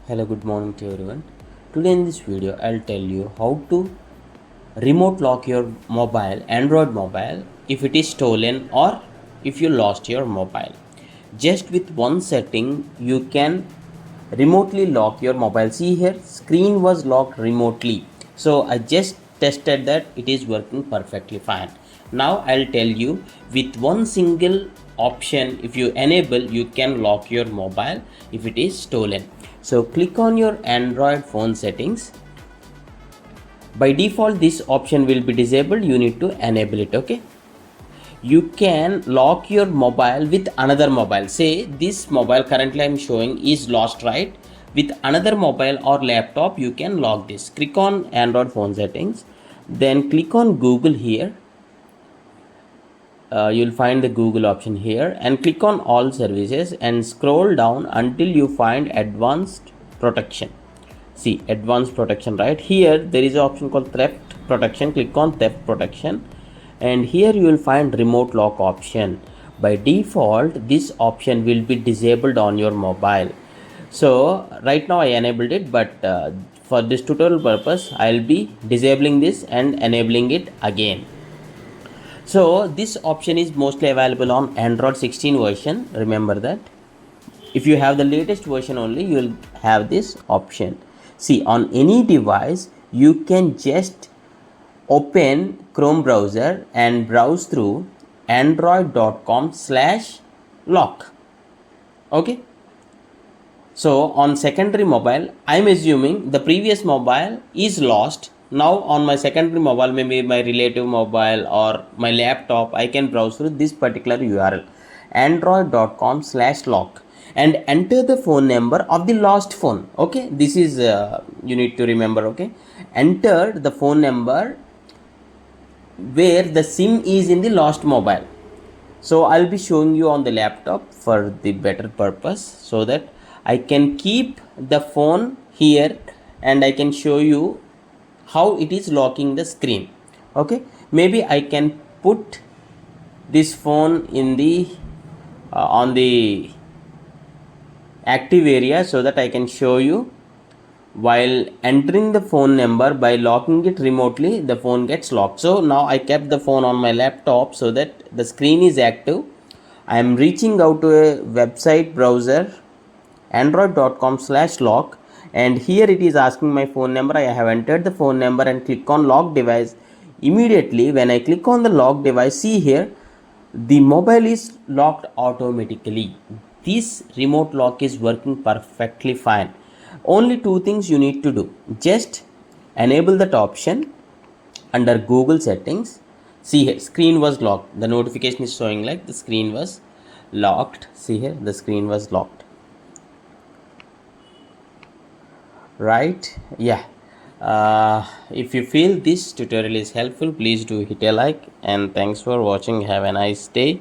Hello, good morning to everyone. Today in this video, I'll tell you how to remote lock your mobile, Android mobile, if it is stolen or if you lost your mobile. Just with one setting, you can remotely lock your mobile. See here, screen was locked remotely. So I just tested that it is working perfectly fine. Now I'll tell you with one single option, if you enable, you can lock your mobile if it is stolen. So click on your Android phone settings. By default this option will be disabled, you need to enable it. Okay, you can lock your mobile with another mobile. Say this mobile currently I'm showing is lost, right? With another mobile or laptop you can lock this. Click on Android phone settings, then click on Google here. You'll find the Google option here and click on all services and scroll down until you find advanced protection. See advanced protection, right here there is an option called theft protection. Click on theft protection and here you will find remote lock option. By default this option will be disabled on your mobile. So right now I enabled it, but for this tutorial purpose I'll be disabling this and enabling it again. So this option is mostly available on Android 16 version. Remember that. If you have the latest version only, you will have this option. See, on any device, you can just open Chrome browser and browse through android.com/lock. Okay. So on secondary mobile, I'm assuming the previous mobile is lost. Now on my secondary mobile, maybe my relative mobile or my laptop, I can browse through this particular URL, android.com/lock, and enter the phone number of the lost phone. Okay, this is you need to remember. Okay, enter the phone number where the SIM is in the lost mobile. So I'll be showing you on the laptop for the better purpose, so that I can keep the phone here and I can show you how it is locking the screen. Okay, maybe I can put this phone in the on the active area so that I can show you. While entering the phone number, by locking it remotely, the phone gets locked. So now I kept the phone on my laptop so that the screen is active. I am reaching out to a website browser, android.com/lock, and here it is asking my phone number. I have entered the phone number and click on lock device. Immediately when I click on the lock device, see here the mobile is locked automatically. This remote lock is working perfectly fine. Only two things you need to do. Just enable that option under Google settings. See here, screen was locked. The notification is showing like the screen was locked. See here, the screen was locked. Right? Yeah. If you feel this tutorial is helpful, please do hit a like, and thanks for watching. Have a nice day.